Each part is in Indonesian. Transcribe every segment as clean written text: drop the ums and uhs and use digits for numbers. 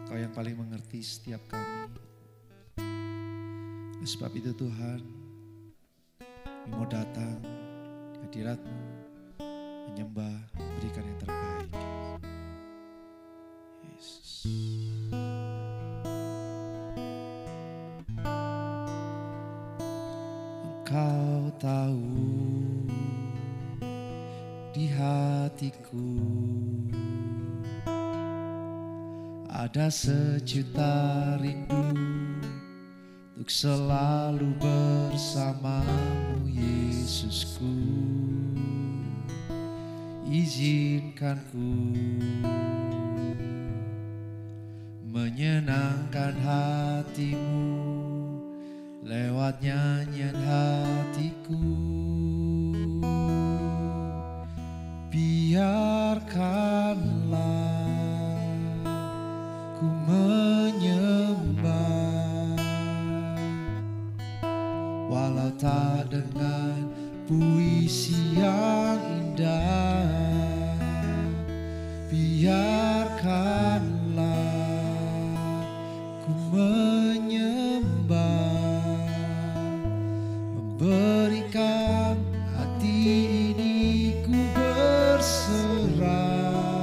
Kau yang paling mengerti setiap kami. Oleh sebab itu Tuhan, kami mau datang di hadirat-Mu, menyembah, memberikan yang terbaik. Yesus. Engkau tahu di hatiku ada sejuta rindu untuk selalu bersamamu, Yesusku. Izinkan ku menyenangkan hatimu lewat nyanyian hatiku. Biarkanlah ku menyembah, walau tak dengan puisi yang indah. Biarkanlah ku menyembah, memberikan hati ini ku berserah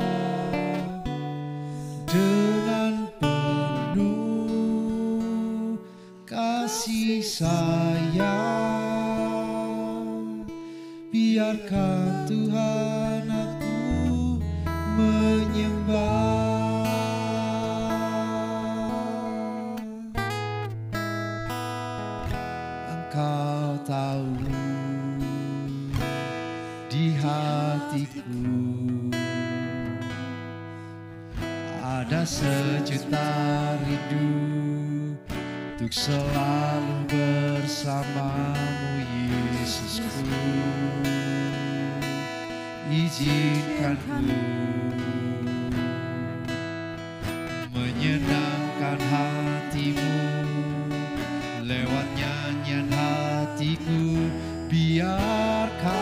dengan penuh kasih sayang. Biarkan Tuhan aku menyembah. Engkau tahu di hatiku ada sejuta rindu untuk selalu bersamamu, Yesusku. Izinkan ku menyenangkan hatimu lewat nyanyian hatiku. Biarkanlah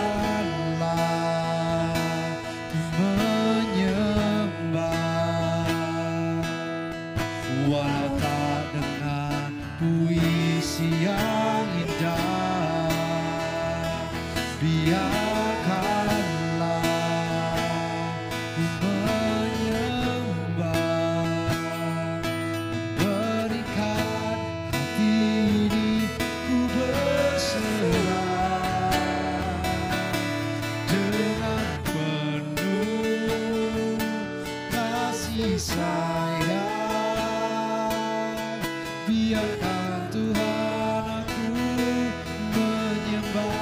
ku menyembah, walau tak dengan puisi yang indah. Biarkanlah ku menyembah, memberikan hati ini ku berserah dengan penuh kasih sayang. Biarkan Tuhan aku menyembah.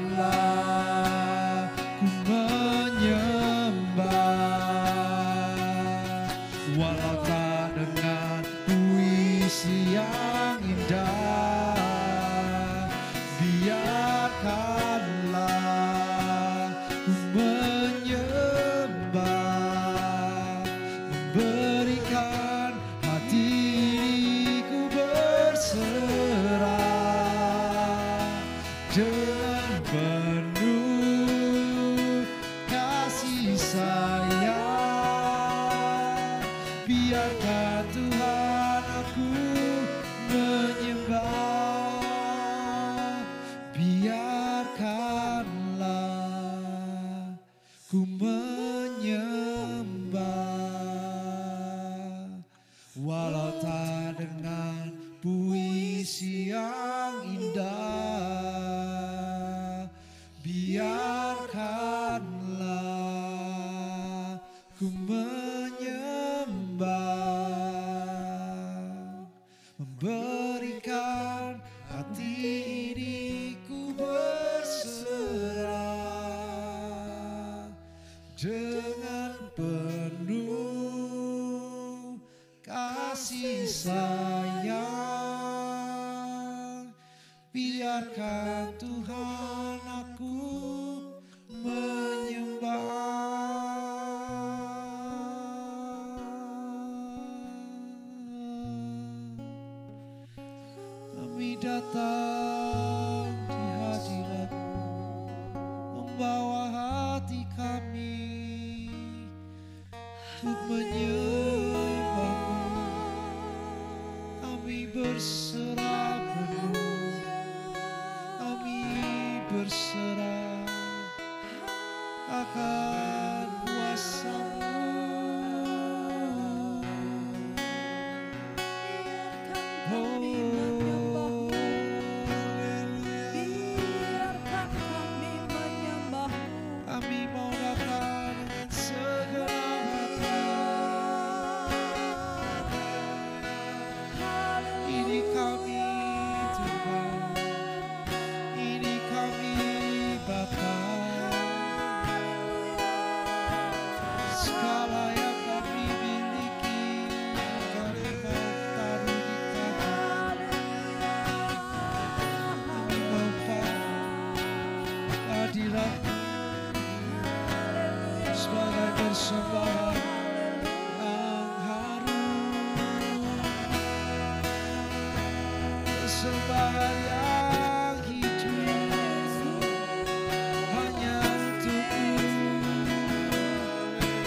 Biarkanlah ku menyembah, walau tak dengan puisi yang indah. Biarkanlah ku menyembah, memberikan hati ini ku berserah dengan penuh kasih sayang. Biarkan Tuhan aku menyembah. Biarkanlah ku menyembah, walau tak dengan puisi yang indah. Biarkanlah ku menyembah, memberikan hati ini ku berserah dengan penuh kasih sayang. Biarkan Tuhan aku menyembah. Kami datang di hadirat-Mu, membawa hati kami untuk menyembah-Mu. Kami berserah penuh, kami berserah akan kuasa-Mu. Kami mau datang dengan segenap hati. Ini kami Tuhan, ini kami Bapa. Segala yang kami miliki kami mau taruh di tangan. Kami mau hadirat-Mu sebagai persembahan yang harum, persembahan yang hidup hanya untuk-Mu,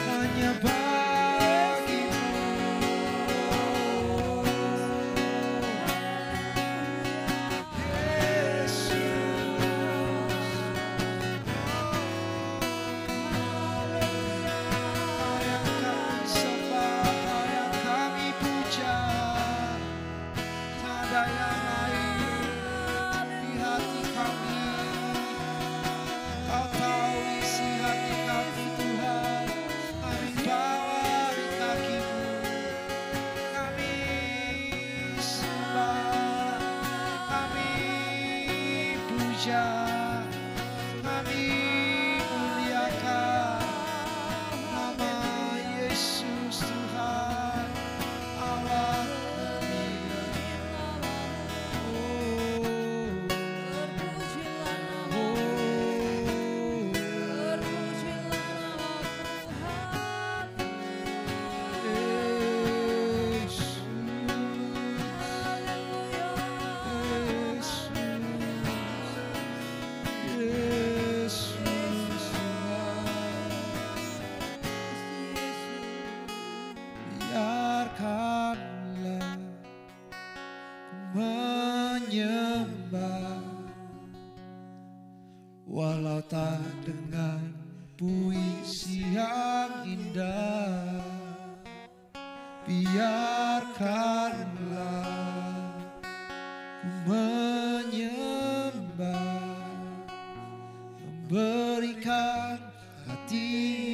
hanya bagi-Mu. Kami muliakan nama Yesus Tuhan Allah kami. Biarkanlah ku menyembah, walau tak dengan puisi yang indah. Biarkanlah ku menyembah, memberikan hati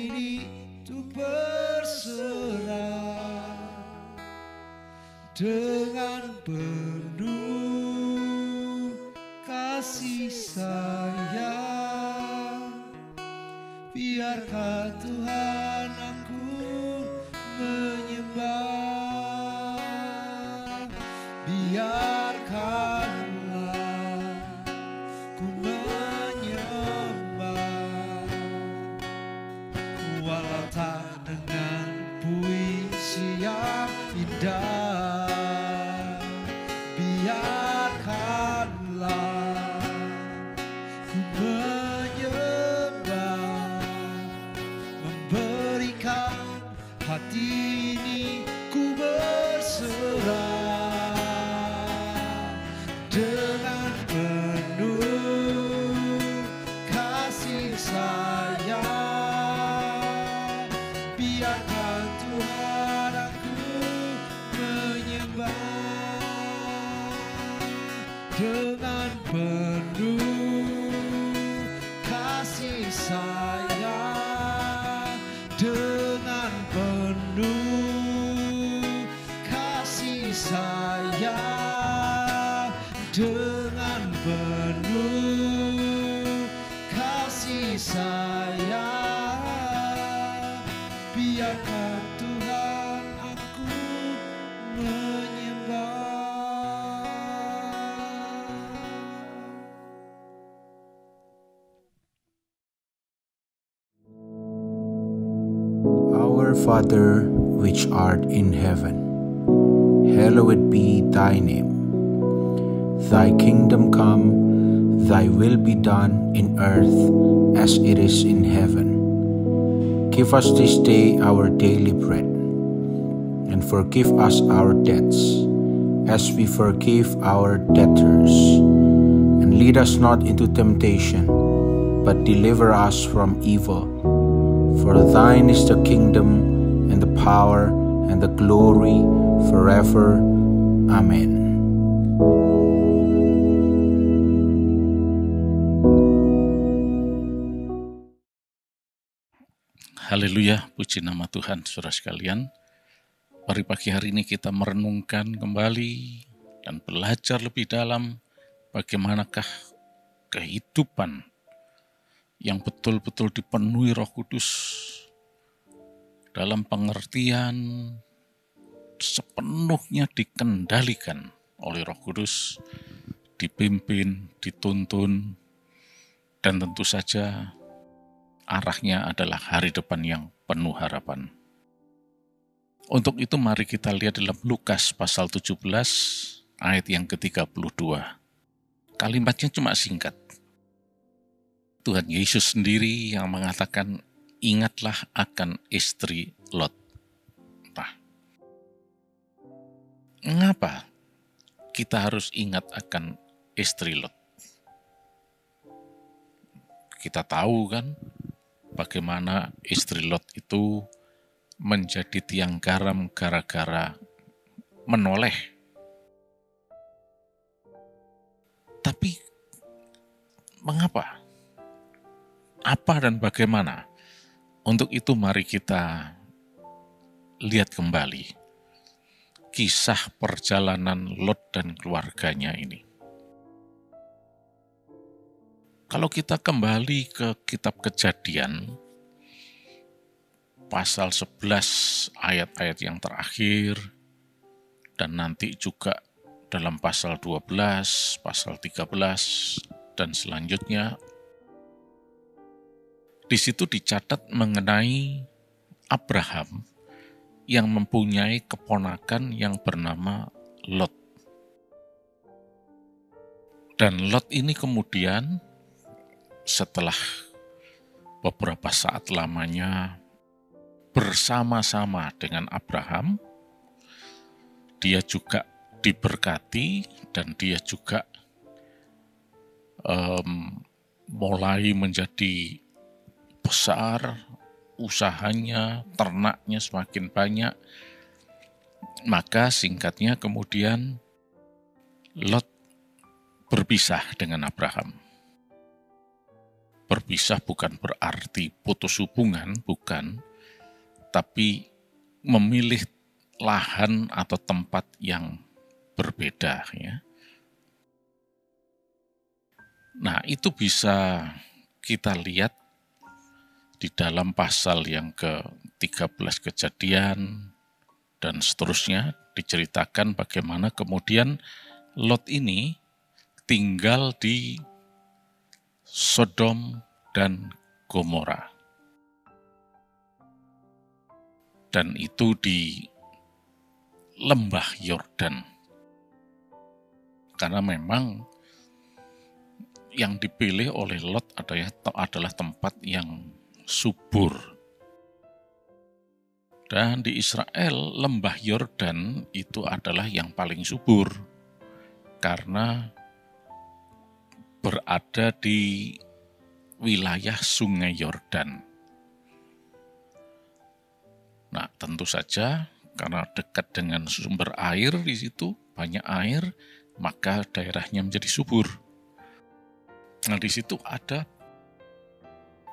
ini untuk berserah dengan penuh kasih sayang. Biarkan Tuhan aku menyembah, biarkanlah ku menyembah, walau tak dengan puisi yang indah. Biarkanlah ku menyembah, memberikan hati ini ku berserah dengan penuh kasih sayang. Biarkan Tuhan aku menyembah dengan penuh kasih sayang, dengan penuh kasih sayang, dengan penuh kasih sayang. Biarkan Tuhan aku menyembah. Our Father, which art in heaven, hallowed be thy name. Thy kingdom come, Thy will be done in earth as it is in heaven. Give us this day our daily bread, and forgive us our debts, as we forgive our debtors. And lead us not into temptation, but deliver us from evil. For thine is the kingdom, and the power, and the glory, forever. Amen. Haleluya, puji nama Tuhan, saudara sekalian. Mari pagi hari ini kita merenungkan kembali dan belajar lebih dalam bagaimanakah kehidupan yang betul-betul dipenuhi Roh Kudus dalam pengertian sepenuhnya dikendalikan oleh Roh Kudus, dipimpin, dituntun, dan tentu saja arahnya adalah hari depan yang penuh harapan. Untuk itu mari kita lihat dalam Lukas pasal 17 ayat yang ke-32. Kalimatnya cuma singkat. Tuhan Yesus sendiri yang mengatakan, ingatlah akan istri Lot. Nah, mengapa kita harus ingat akan istri Lot? Kita tahu kan, bagaimana istri Lot itu menjadi tiang garam gara-gara menoleh. Tapi mengapa? Apa dan bagaimana? Untuk itu mari kita lihat kembali kisah perjalanan Lot dan keluarganya ini. Kalau kita kembali ke kitab Kejadian, pasal 11 ayat-ayat yang terakhir, dan nanti juga dalam pasal 12, pasal 13, dan selanjutnya, di situ dicatat mengenai Abraham yang mempunyai keponakan yang bernama Lot. Dan Lot ini kemudian setelah beberapa saat lamanya bersama-sama dengan Abraham, dia juga diberkati dan dia juga mulai menjadi besar, usahanya, ternaknya semakin banyak. Maka singkatnya kemudian Lot berpisah dengan Abraham. Berpisah bukan berarti putus hubungan, bukan, tapi memilih lahan atau tempat yang berbeda. Ya. Nah, itu bisa kita lihat di dalam pasal yang ke-13 Kejadian dan seterusnya, diceritakan bagaimana kemudian Lot ini tinggal di Sodom dan Gomora. Dan itu di lembah Yordan. Karena memang yang dipilih oleh Lot adalah tempat yang subur. Dan di Israel, lembah Yordan itu adalah yang paling subur. Karena berada di wilayah Sungai Yordan. Nah, tentu saja karena dekat dengan sumber air di situ, banyak air, maka daerahnya menjadi subur. Nah, di situ ada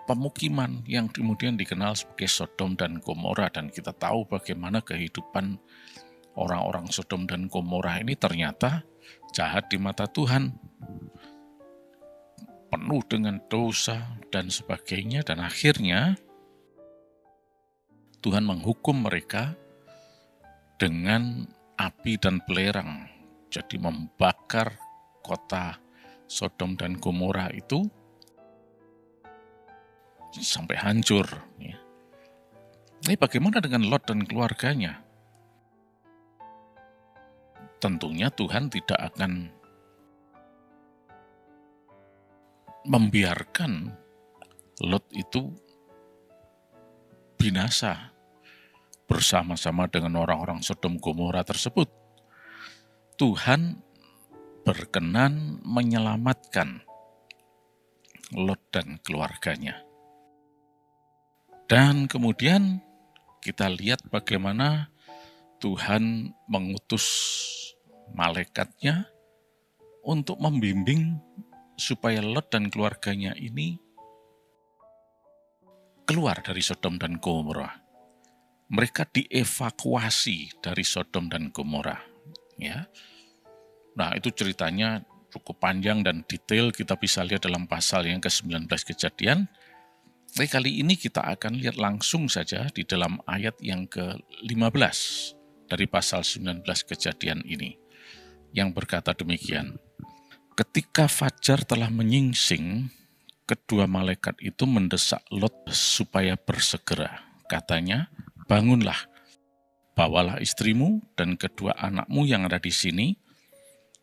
pemukiman yang kemudian dikenal sebagai Sodom dan Gomora, dan kita tahu bagaimana kehidupan orang-orang Sodom dan Gomora ini ternyata jahat di mata Tuhan. Penuh dengan dosa dan sebagainya, dan akhirnya Tuhan menghukum mereka dengan api dan belerang. Jadi membakar kota Sodom dan Gomora itu sampai hancur. Ya. Ini bagaimana dengan Lot dan keluarganya? Tentunya Tuhan tidak akan membiarkan Lot itu binasa bersama-sama dengan orang-orang Sodom Gomora tersebut. Tuhan berkenan menyelamatkan Lot dan keluarganya. Dan kemudian kita lihat bagaimana Tuhan mengutus malaikatnya untuk membimbing supaya Lot dan keluarganya ini keluar dari Sodom dan Gomora. Mereka dievakuasi dari Sodom dan Gomora. Ya. Nah, itu ceritanya cukup panjang dan detail, kita bisa lihat dalam pasal yang ke-19 Kejadian. Tapi kali ini kita akan lihat langsung saja di dalam ayat yang ke-15 dari pasal 19 Kejadian ini, yang berkata demikian. Ketika fajar telah menyingsing, kedua malaikat itu mendesak Lot supaya bersegera. Katanya, bangunlah, bawalah istrimu dan kedua anakmu yang ada di sini,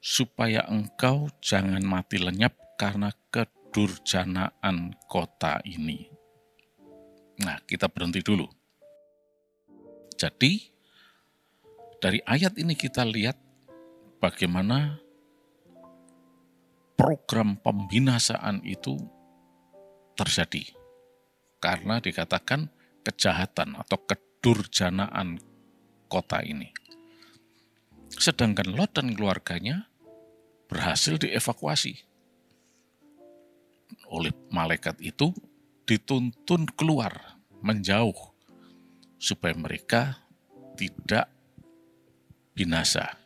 supaya engkau jangan mati lenyap karena kedurjanaan kota ini. Nah, kita berhenti dulu. Jadi, dari ayat ini kita lihat bagaimana program pembinasaan itu terjadi. Karena dikatakan kejahatan atau kedurjanaan kota ini. Sedangkan Lot dan keluarganya berhasil dievakuasi. Oleh malaikat itu dituntun keluar, menjauh, supaya mereka tidak binasa.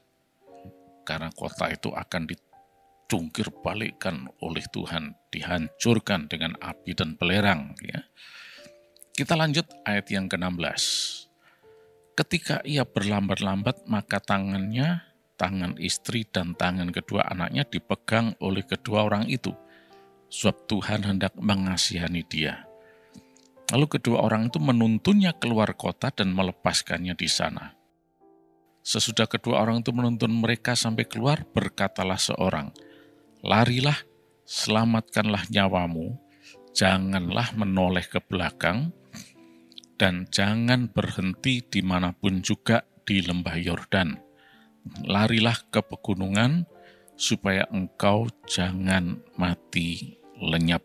Karena kota itu akan dicungkir balikkan oleh Tuhan, dihancurkan dengan api dan belerang. Ya. Kita lanjut ayat yang ke-16. Ketika ia berlambat-lambat, maka tangannya, tangan istri dan tangan kedua anaknya dipegang oleh kedua orang itu, sebab Tuhan hendak mengasihani dia. Lalu kedua orang itu menuntunnya keluar kota dan melepaskannya di sana. Sesudah kedua orang itu menuntun mereka sampai keluar, berkatalah seorang, larilah, selamatkanlah nyawamu, janganlah menoleh ke belakang, dan jangan berhenti dimanapun juga di lembah Yordan. Larilah ke pegunungan, supaya engkau jangan mati lenyap.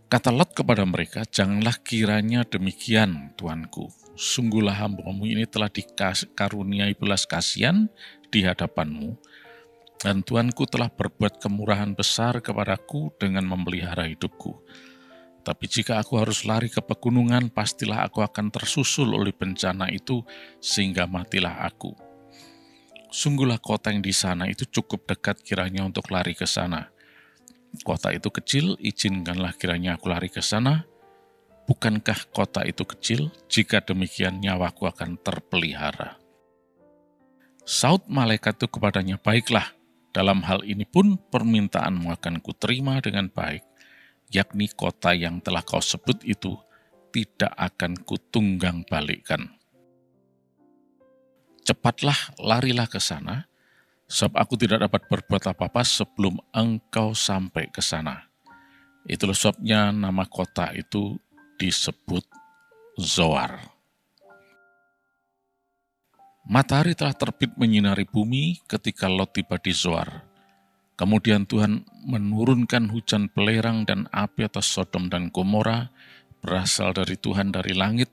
Kata Lot kepada mereka, janganlah kiranya demikian, Tuanku. Sungguhlah hamba-Mu ini telah dikaruniai belas kasihan di hadapan-Mu, dan Tuanku telah berbuat kemurahan besar kepadaku dengan memelihara hidupku. Tapi jika aku harus lari ke pegunungan, pastilah aku akan tersusul oleh bencana itu, sehingga matilah aku. Sungguhlah kota yang di sana itu cukup dekat kiranya untuk lari ke sana. Kota itu kecil, izinkanlah kiranya aku lari ke sana. Bukankah kota itu kecil? Jika demikian nyawaku akan terpelihara. Saut malaikat itu kepadanya, baiklah, dalam hal ini pun permintaanmu akan kuterima dengan baik, yakni kota yang telah kau sebut itu tidak akan kutunggang balikkan. Cepatlah, larilah ke sana, sebab aku tidak dapat berbuat apa-apa sebelum engkau sampai ke sana. Itulah sebabnya nama kota itu disebut Zoar. Matahari telah terbit menyinari bumi ketika Lot tiba di Zoar. Kemudian Tuhan menurunkan hujan belerang dan api atas Sodom dan Gomora, berasal dari Tuhan dari langit,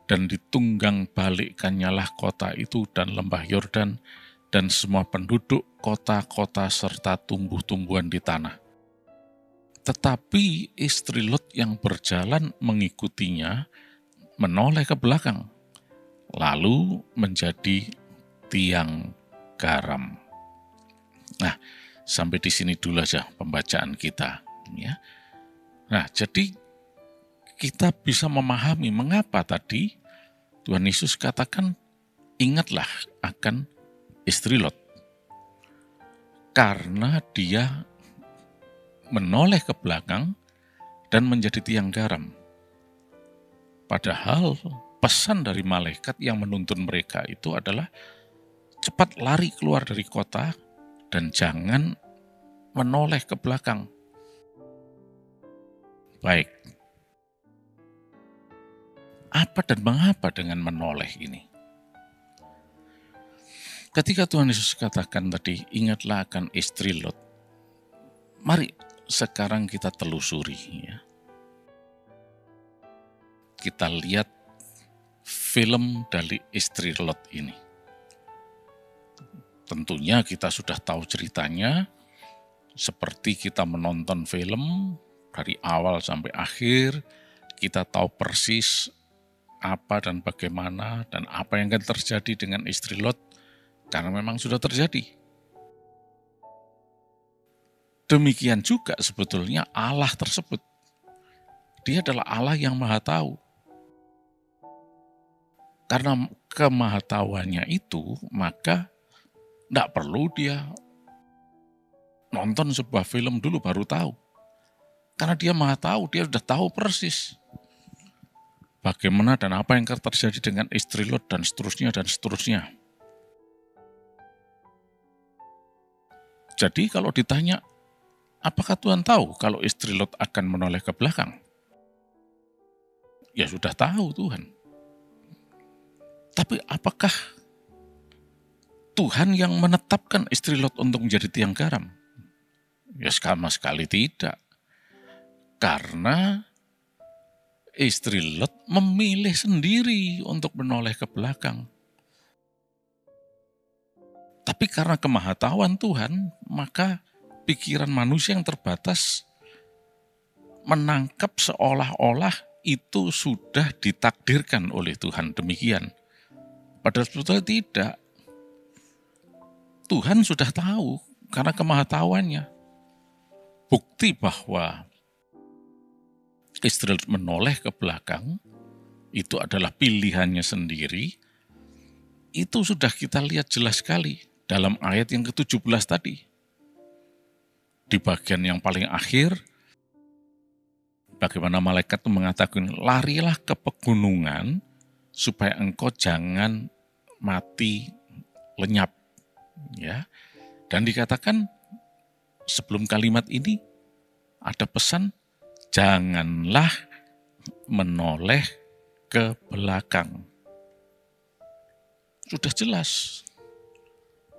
dan ditunggang balikkannyalah kota itu dan lembah Yordan, dan semua penduduk kota-kota serta tumbuh-tumbuhan di tanah. Tetapi istri Lot yang berjalan mengikutinya menoleh ke belakang, lalu menjadi tiang garam. Nah, sampai di sini dulu aja pembacaan kita. Ya. Nah, jadi kita bisa memahami mengapa tadi Tuhan Yesus katakan, ingatlah akan istri Lot. Karena dia menoleh ke belakang dan menjadi tiang garam. Padahal pesan dari malaikat yang menuntun mereka itu adalah cepat lari keluar dari kota dan jangan menoleh ke belakang. Baik, apa dan mengapa dengan menoleh ini? Ketika Tuhan Yesus katakan tadi, ingatlah akan istri Lot. Mari sekarang kita telusuri, ya. Kita lihat film dari istri Lot ini. Tentunya kita sudah tahu ceritanya, seperti kita menonton film dari awal sampai akhir, kita tahu persis apa dan bagaimana dan apa yang akan terjadi dengan istri Lot, karena memang sudah terjadi. Demikian juga sebetulnya Allah tersebut. Dia adalah Allah yang Maha Tahu. Karena kemahatauannya itu, maka tidak perlu dia nonton sebuah film dulu baru tahu. Karena dia Maha Tahu, dia sudah tahu persis bagaimana dan apa yang akan terjadi dengan istri Lot dan seterusnya dan seterusnya. Jadi kalau ditanya, apakah Tuhan tahu kalau istri Lot akan menoleh ke belakang? Ya sudah tahu Tuhan. Tapi apakah Tuhan yang menetapkan istri Lot untuk menjadi tiang garam? Ya sama sekali tidak. Karena istri Lot memilih sendiri untuk menoleh ke belakang. Tapi karena kemahatauan Tuhan, maka pikiran manusia yang terbatas menangkap seolah-olah itu sudah ditakdirkan oleh Tuhan demikian. Padahal sebetulnya tidak. Tuhan sudah tahu karena kemahatauannya. Bukti bahwa istri Lot menoleh ke belakang itu adalah pilihannya sendiri. Itu sudah kita lihat jelas sekali dalam ayat yang ke-17 tadi. Di bagian yang paling akhir, bagaimana malaikat itu mengatakan, larilah ke pegunungan supaya engkau jangan mati lenyap. Ya. Dan dikatakan sebelum kalimat ini ada pesan, janganlah menoleh ke belakang. Sudah jelas.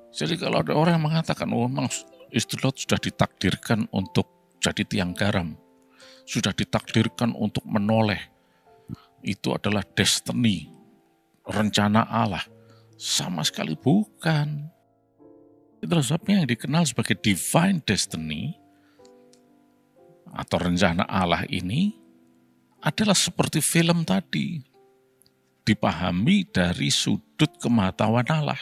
Jadi kalau ada orang yang mengatakan, oh memang istri Lot sudah ditakdirkan untuk jadi tiang garam, sudah ditakdirkan untuk menoleh, itu adalah destiny, rencana Allah. Sama sekali bukan. Itulah sebabnya yang dikenal sebagai divine destiny atau rencana Allah ini adalah seperti film tadi, dipahami dari sudut kemahatauan Allah.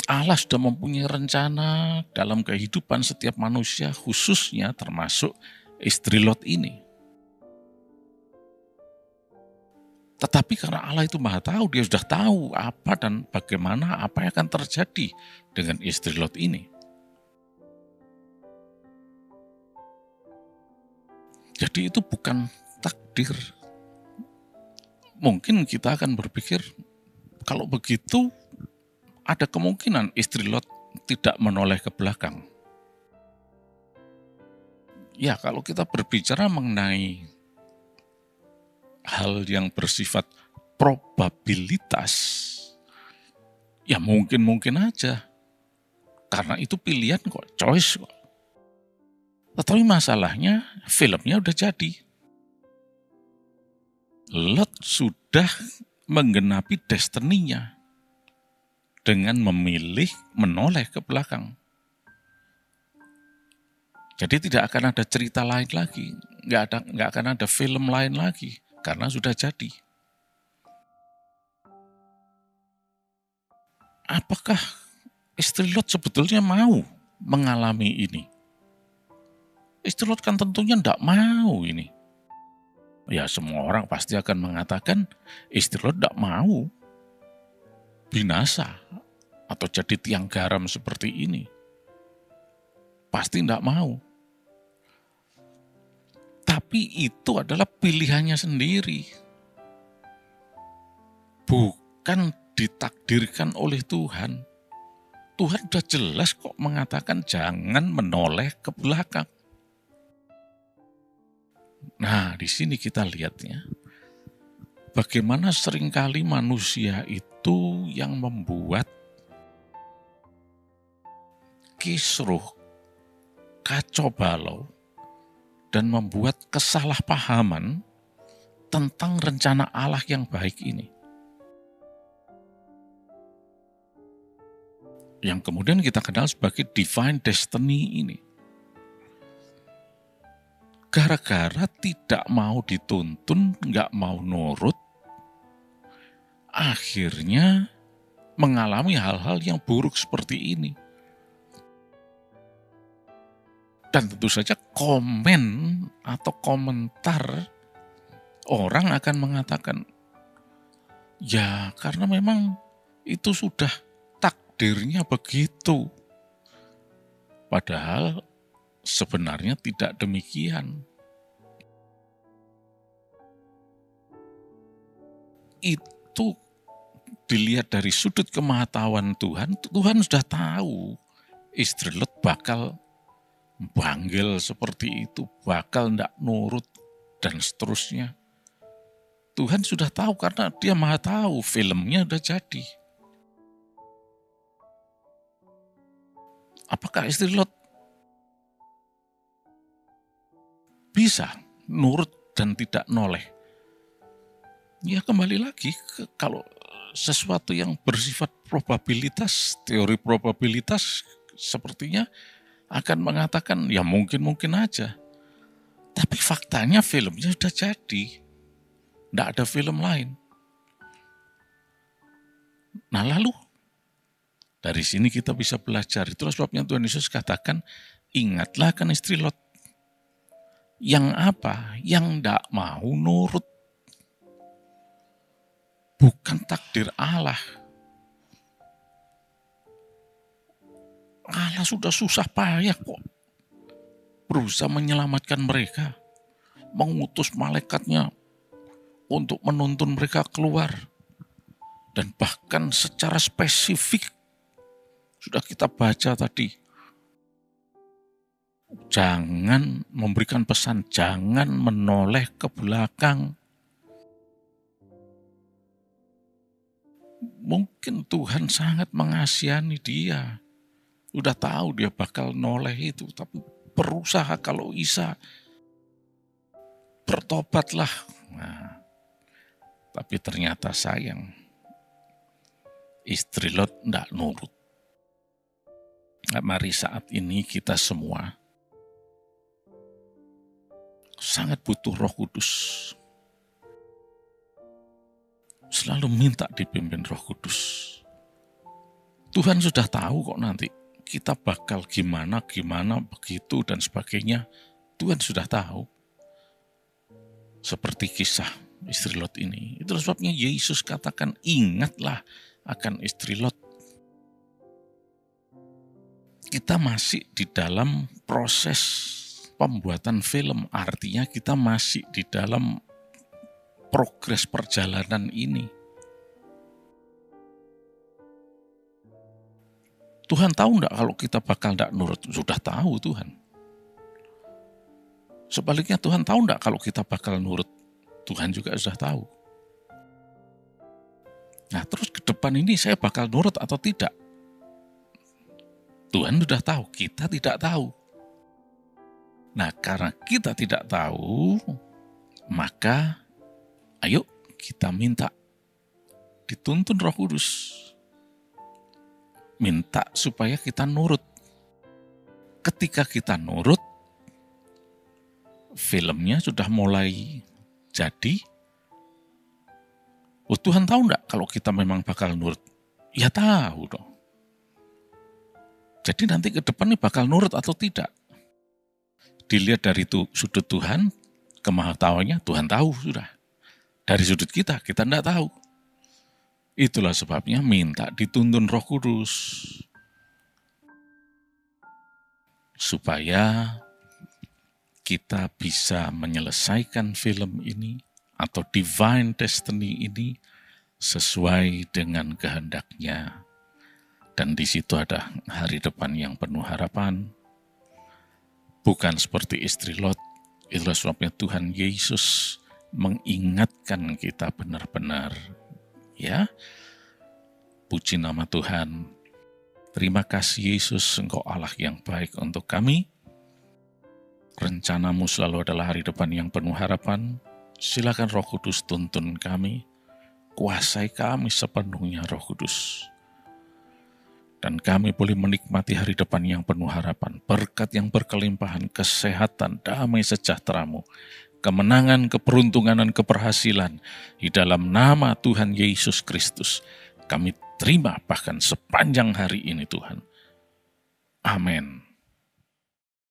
Allah sudah mempunyai rencana dalam kehidupan setiap manusia, khususnya termasuk istri Lot ini. Tetapi karena Allah itu Maha Tahu, dia sudah tahu apa dan bagaimana, apa yang akan terjadi dengan istri Lot ini. Jadi itu bukan takdir. Mungkin kita akan berpikir, kalau begitu ada kemungkinan istri Lot tidak menoleh ke belakang. Ya, kalau kita berbicara mengenai hal yang bersifat probabilitas, ya mungkin aja. Karena itu pilihan kok, choice kok. Tetapi masalahnya, filmnya udah jadi. Lot sudah menggenapi destiny-nya dengan memilih menoleh ke belakang. Jadi tidak akan ada cerita lain lagi, nggak akan ada film lain lagi, karena sudah jadi. Apakah istri Lot sebetulnya mau mengalami ini? Istri Lot kan tentunya tidak mau ini. Ya semua orang pasti akan mengatakan istri Lot tidak mau binasa atau jadi tiang garam seperti ini. Pasti tidak mau. Tapi itu adalah pilihannya sendiri. Bukan ditakdirkan oleh Tuhan. Tuhan udah jelas kok mengatakan jangan menoleh ke belakang. Nah, di sini kita lihatnya, bagaimana seringkali manusia itu yang membuat kisruh, kacau balau, dan membuat kesalahpahaman tentang rencana Allah yang baik ini. Yang kemudian kita kenal sebagai divine destiny ini. Gara-gara tidak mau dituntun, nggak mau nurut, akhirnya mengalami hal-hal yang buruk seperti ini. Dan tentu saja komen atau komentar orang akan mengatakan, ya karena memang itu sudah takdirnya begitu. Padahal sebenarnya tidak demikian. Itu dilihat dari sudut kemahatauan Tuhan, Tuhan sudah tahu istri Lot bakal banggil seperti itu, bakal tidak nurut, dan seterusnya. Tuhan sudah tahu karena dia maha tahu, filmnya sudah jadi. Apakah istri Lot bisa nurut dan tidak noleh? Ya kembali lagi, kalau sesuatu yang bersifat probabilitas, teori probabilitas sepertinya akan mengatakan ya mungkin-mungkin aja. Tapi faktanya filmnya sudah jadi. Tidak ada film lain. Nah lalu, dari sini kita bisa belajar. Itulah sebabnya Tuhan Yesus katakan, ingatlah akan istri Lot. Yang apa? Yang tidak mau nurut. Bukan takdir Allah. Allah sudah susah payah kok berusaha menyelamatkan mereka. Mengutus malaikatnya untuk menuntun mereka keluar. Dan bahkan secara spesifik sudah kita baca tadi, jangan memberikan pesan, jangan menoleh ke belakang. Mungkin Tuhan sangat mengasihani dia. Udah tahu dia bakal noleh itu, tapi berusaha kalau bisa. Bertobatlah. Nah, tapi ternyata sayang, istri Lot tidak nurut. Mari saat ini kita semua sangat butuh Roh Kudus. Selalu minta dipimpin Roh Kudus. Tuhan sudah tahu kok nanti kita bakal gimana begitu dan sebagainya. Tuhan sudah tahu. Seperti kisah istri Lot ini. Itulah sebabnya Yesus katakan ingatlah akan istri Lot. Kita masih di dalam proses pembuatan film, artinya kita masih di dalam progres perjalanan ini. Tuhan tahu enggak kalau kita bakal enggak nurut? Sudah tahu Tuhan. Sebaliknya Tuhan tahu enggak kalau kita bakal nurut? Tuhan juga sudah tahu. Nah terus ke depan ini saya bakal nurut atau tidak? Tuhan sudah tahu, kita tidak tahu. Nah karena kita tidak tahu, maka ayo kita minta dituntun Roh Kudus. Minta supaya kita nurut. Ketika kita nurut, filmnya sudah mulai jadi. Oh Tuhan tahu enggak kalau kita memang bakal nurut? Ya tahu dong. Jadi nanti ke depan ini bakal nurut atau tidak? Dilihat dari itu sudut Tuhan, kemahatauannya Tuhan tahu sudah. Dari sudut kita enggak tahu. Itulah sebabnya minta dituntun Roh Kudus. Supaya kita bisa menyelesaikan film ini atau divine destiny ini sesuai dengan kehendaknya. Dan di situ ada hari depan yang penuh harapan. Bukan seperti istri Lot. Itulah sebabnya Tuhan Yesus mengingatkan kita benar-benar. Ya, puji nama Tuhan. Terima kasih Yesus, Engkau Allah yang baik untuk kami. Rencanamu selalu adalah hari depan yang penuh harapan. Silakan Roh Kudus tuntun kami. Kuasai kami sepenuhnya Roh Kudus. Dan kami boleh menikmati hari depan yang penuh harapan, berkat yang berkelimpahan, kesehatan, damai sejahtera-Mu, kemenangan, keberuntungan, dan keberhasilan. Di dalam nama Tuhan Yesus Kristus, kami terima bahkan sepanjang hari ini Tuhan. Amin.